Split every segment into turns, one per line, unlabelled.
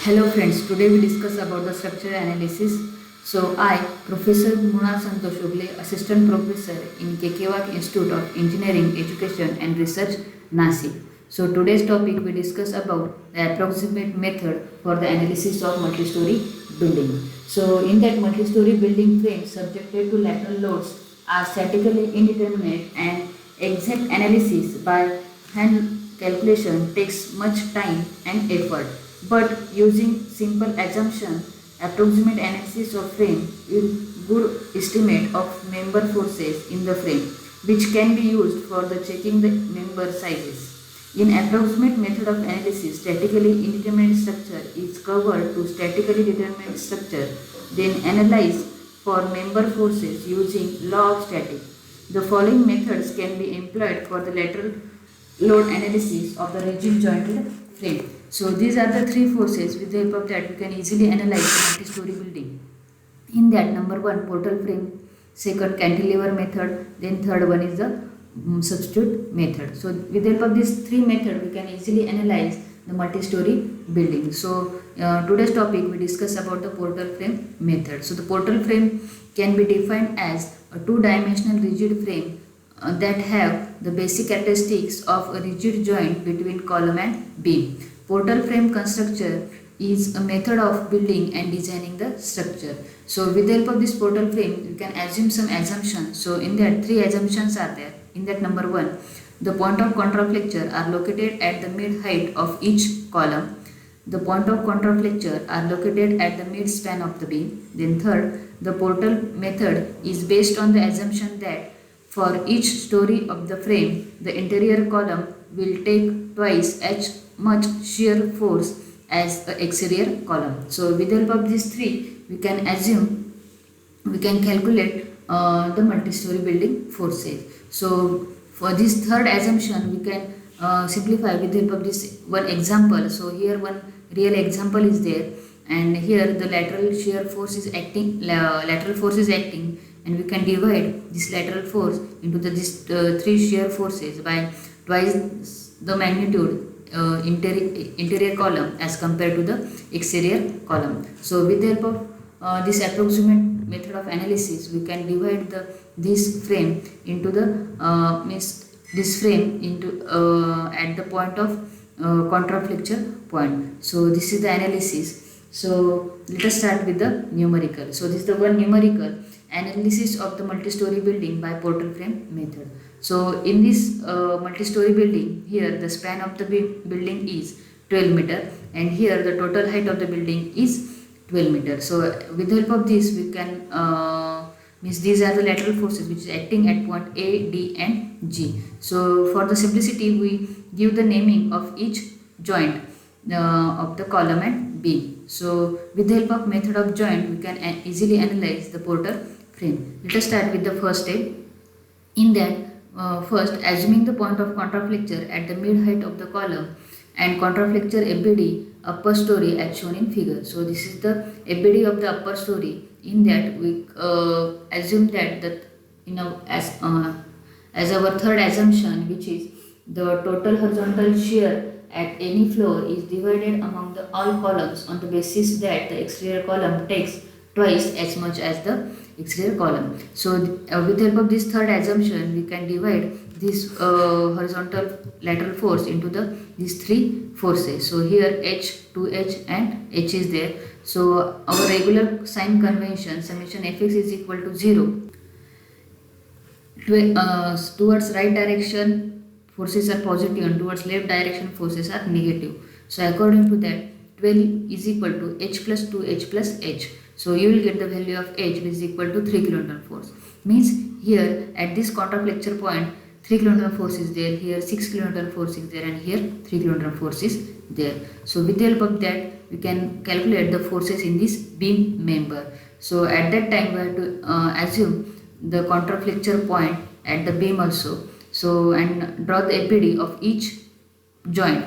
Hello friends, today we discuss about the structural analysis. So I, Professor Muna Santosh Ogle, Assistant Professor in Kekewak Institute of Engineering, Education and Research, Nasik. So today's topic we discuss about the approximate method for the analysis of multi-story building. So in that multi-story building frame subjected to lateral loads are statically indeterminate and exact analysis by hand calculation takes much time and effort, but using simple assumption, approximate analysis of frame with good estimate of member forces in the frame, which can be used for the checking the member sizes. In approximate method of analysis, statically indeterminate structure is covered to statically determinate structure, then analyze for member forces using law of static. The following methods can be employed for the lateral load analysis of the rigid jointed frame. So these are the three forces. With the help of that we can easily analyze the multi-story building. In that, number one, portal frame, second, cantilever method, then third one is the substitute method. So with the help of these three methods we can easily analyze the multi-story building. So today's topic we discuss about the portal frame method. So the portal frame can be defined as a two-dimensional rigid frame that have the basic characteristics of a rigid joint between column and beam. Portal frame construction is a method of building and designing the structure. So with the help of this portal frame, you can assume some assumptions. So in that, three assumptions are there. In that, number one, the point of contraflexure are located at the mid height of each column. The point of contraflexure are located at the mid span of the beam. Then third, the portal method is based on the assumption that for each story of the frame, the interior column will take twice as much shear force as the exterior column. So with the help of these three, we can calculate the multi-story building forces. So for this third assumption, we can simplify with the help of this one example. So here one real example is there, and here the lateral shear force is acting, and we can divide this lateral force into these three shear forces by twice the magnitude interior column as compared to the exterior column. So with the help of this approximate method of analysis, we can divide this frame into this frame into at the point of contraflexure point. So this is the analysis. So let us start with the numerical. So this is the one numerical analysis of the multi-story building by portal frame method. So in this multi-story building, here the span of the building is 12 meter, and here the total height of the building is 12 meter. So with the help of this we can these are the lateral forces which is acting at point A, D and G. So for the simplicity we give the naming of each joint of the column and beam. So with the help of method of joint we can easily analyze the portal frame. Let us start with the first step. In that, first assuming the point of contraflexure at the mid height of the column and contraflexure FBD upper story as shown in figure. So this is the FBD of the upper story. In that we assume that as our third assumption, which is the total horizontal shear at any floor is divided among the all columns on the basis that the exterior column takes twice as much as the exterior column. So with the help of this third assumption, we can divide this horizontal lateral force into these three forces. So here H, 2H and H is there. So our regular sign convention, summation Fx is equal to 0. Towards right direction forces are positive and towards left direction forces are negative. So according to that, 12 is equal to H plus 2H plus H. So you will get the value of H which is equal to 3 kN force. Means here at this contraflexure point 3 kN force is there, here 6 kN force is there, and here 3 kN force is there. So with the help of that we can calculate the forces in this beam member. So at that time we have to assume the contraflexure point at the beam also. So and draw the FBD of each joint,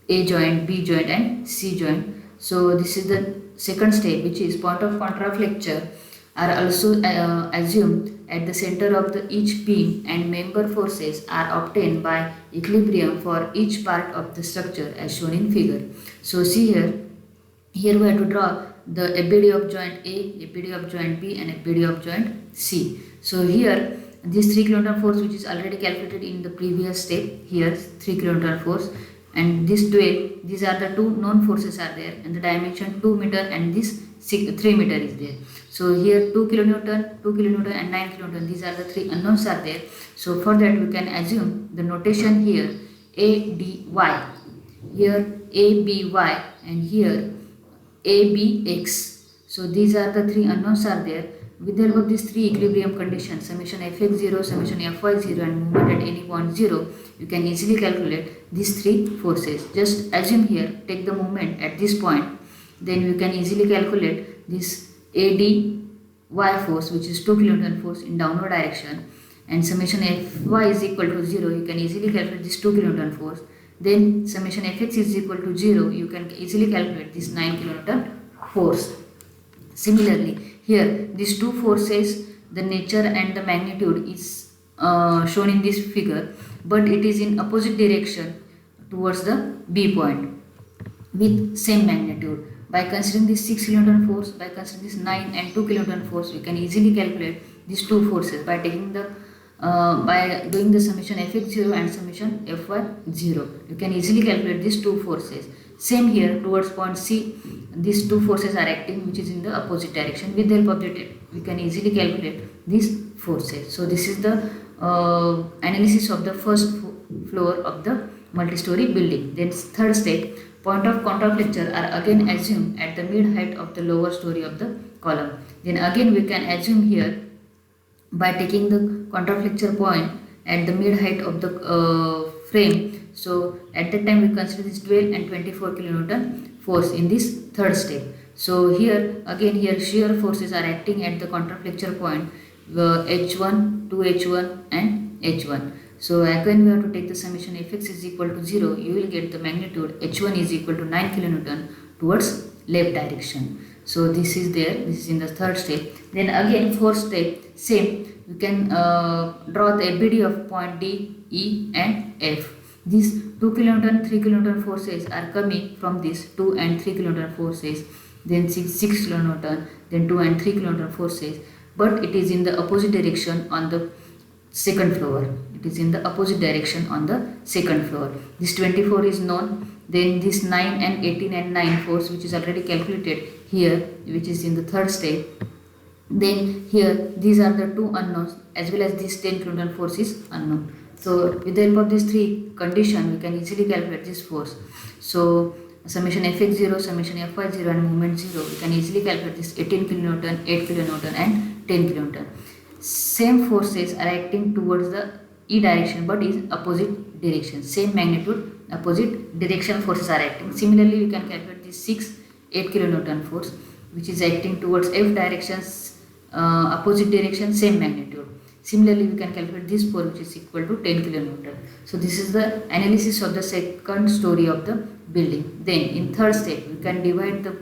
A joint, B joint and C joint. So this is the second step, which is point of contraflexure are also assumed at the center of each beam, and member forces are obtained by equilibrium for each part of the structure as shown in figure. So see here Here we have to draw the ABD of joint A, ABD of joint B and ABD of joint C. So here this 3 kN force which is already calculated in the previous step, here 3 kN force, and this 12, these are the two known forces are there, and the dimension 2 meter and this 3 meter is there. So here 2 kilonewton, 2 kilonewton and 9 kilonewton, these are the three unknowns are there. So for that we can assume the notation here ADY, here ABY and here ABX. So these are the three unknowns are there. With the help of these three equilibrium conditions, summation fx0, summation fy0 and movement at any point 0, you can easily calculate these three forces. Just assume here, take the moment at this point, then you can easily calculate this ADY force, which is 2 kilonewton force in downward direction, and summation fy is equal to 0, you can easily calculate this 2 kilonewton force. Then summation fx is equal to 0, you can easily calculate this 9 kilonewton force. Similarly, here these two forces, the nature and the magnitude is shown in this figure, but it is in opposite direction towards the B point with same magnitude. By considering this 6 kilonewton force, by considering this 9 and 2 kilonewton force, we can easily calculate these two forces by taking the by doing the summation fx0 and summation fy0. You can easily calculate these two forces. Same here towards point C, these two forces are acting which is in the opposite direction. With the help of the we can easily calculate these forces. So this is the analysis of the first floor of the multi-story building. Then third step, point of contraflexure are again assumed at the mid height of the lower story of the column. Then again we can assume here by taking the contraflexure point at the mid height of the frame. So at that time we consider this 12 and 24 kilonewton force in this third step. So here again here shear forces are acting at the contraflexure point H1, 2H1 and H1. So again we have to take the summation fx is equal to 0, you will get the magnitude H1 is equal to 9 kilonewton towards left direction. So this is there, this is in the third step. Then again fourth step, same, you can draw the ABD of point D, E and F. These 2 kilonewton, 3 kilonewton forces are coming from this 2 and 3 kilonewton forces, then 6 kilonewton, then 2 and 3 kilonewton forces, but it is in the opposite direction on the second floor. It is in the opposite direction on the second floor. This 24 is known, then this 9 and 18 and 9 force which is already calculated here, which is in the third step. Then here these are the two unknowns as well as this 10 kilonewton force is unknown. So with the help of these three conditions we can easily calculate this force. So summation fx0, summation fy0 and movement 0, we can easily calculate this 18 kilonewton, 8 kilonewton and 10 kilonewton. Same forces are acting towards the E direction but in opposite direction. Same magnitude, opposite direction forces are acting. Similarly, we can calculate this 6, 8 kilonewton force which is acting towards F directions, opposite direction, same magnitude. Similarly, we can calculate this force which is equal to 10 kilonewton. So this is the analysis of the second story of the building. Then in third step, we can divide the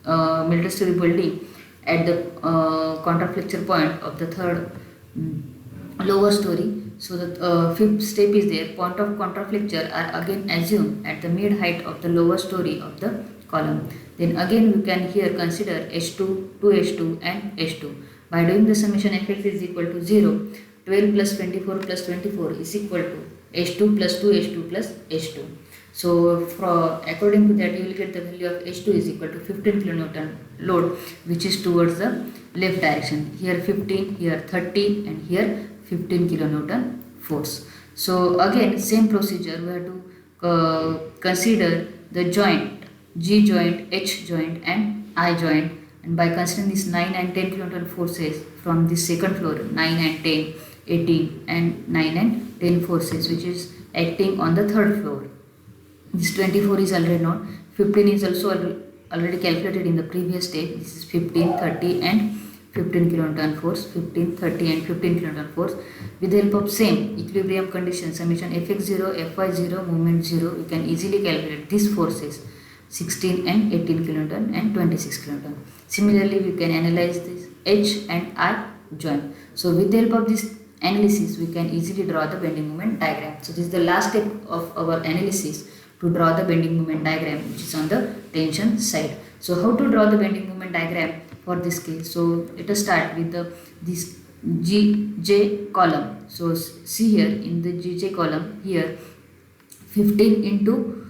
multi-story building at the contraflexure point of the third lower story. So the fifth step is there. Point of contraflexure are again assumed at the mid height of the lower story of the column. Then again we can here consider H2, 2H2 and H2. By doing the summation fx is equal to 0, 12 plus 24 plus 24 is equal to H2 plus 2H2 plus H2. So according to that you will get the value of H2 is equal to 15 kilonewton load which is towards the left direction. Here 15, here 30 and here 15 kilonewton force. So again same procedure, we have to consider the joint G joint, H joint and I joint, and by considering these 9 and 10 kilonewton forces from the second floor, 9 and 10, 18 and 9 and 10 forces which is acting on the third floor. This 24 is already known, 15 is also already calculated in the previous step. This is 15, 30 and 15 kilonewton force, 15, 30 and 15 kilonewton force. With the help of same equilibrium condition, summation fx0, fy0, movement 0, we can easily calculate these forces 16 and 18 kilonewton and 26 kilonewton. Similarly, we can analyze this H and I joint. So with the help of this analysis, we can easily draw the bending moment diagram. So this is the last step of our analysis to draw the bending moment diagram which is on the tension side. So how to draw the bending moment diagram for this case? So let us start with this GJ column. So see here in the GJ column, here 15 into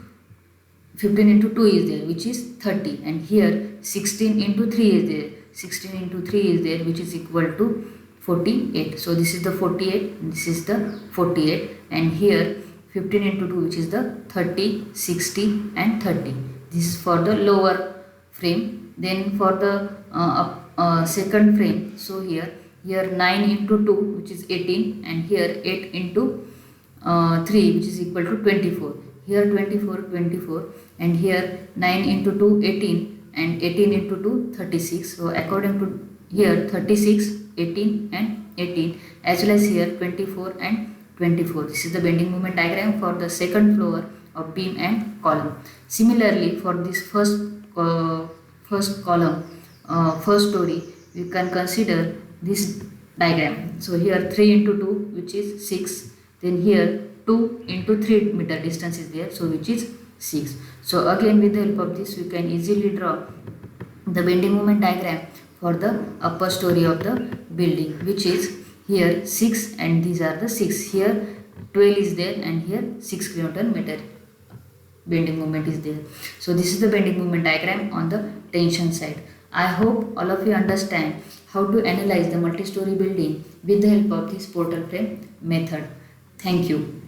2 is there, which is 30, and here 16 into 3 is there. 16 into 3 is there, which is equal to 48. So this is the 48, and this is the 48, and here 15 into 2, which is the 30, 60 and 30. This is for the lower frame. Then for the second frame, so here 9 into 2, which is 18, and here 8 into 3, which is equal to 24. Here 24, and here 9 into 2, 18, and 18 into 2, 36. So according to here 36, 18 and 18, as well as here 24 and 24. This is the bending moment diagram for the second floor of beam and column. Similarly, for this first column, first story, we can consider this diagram. So here 3 into 2, which is 6. Then here 2 into 3 meter distance is there, so which is 6. So again, with the help of this, we can easily draw the bending moment diagram for the upper story of the building, which is here 6, and these are the 6. Here 12 is there, and here 6 kN bending moment is there. So this is the bending moment diagram on the tension side. I hope all of you understand how to analyze the multi-story building with the help of this portal frame method. Thank you.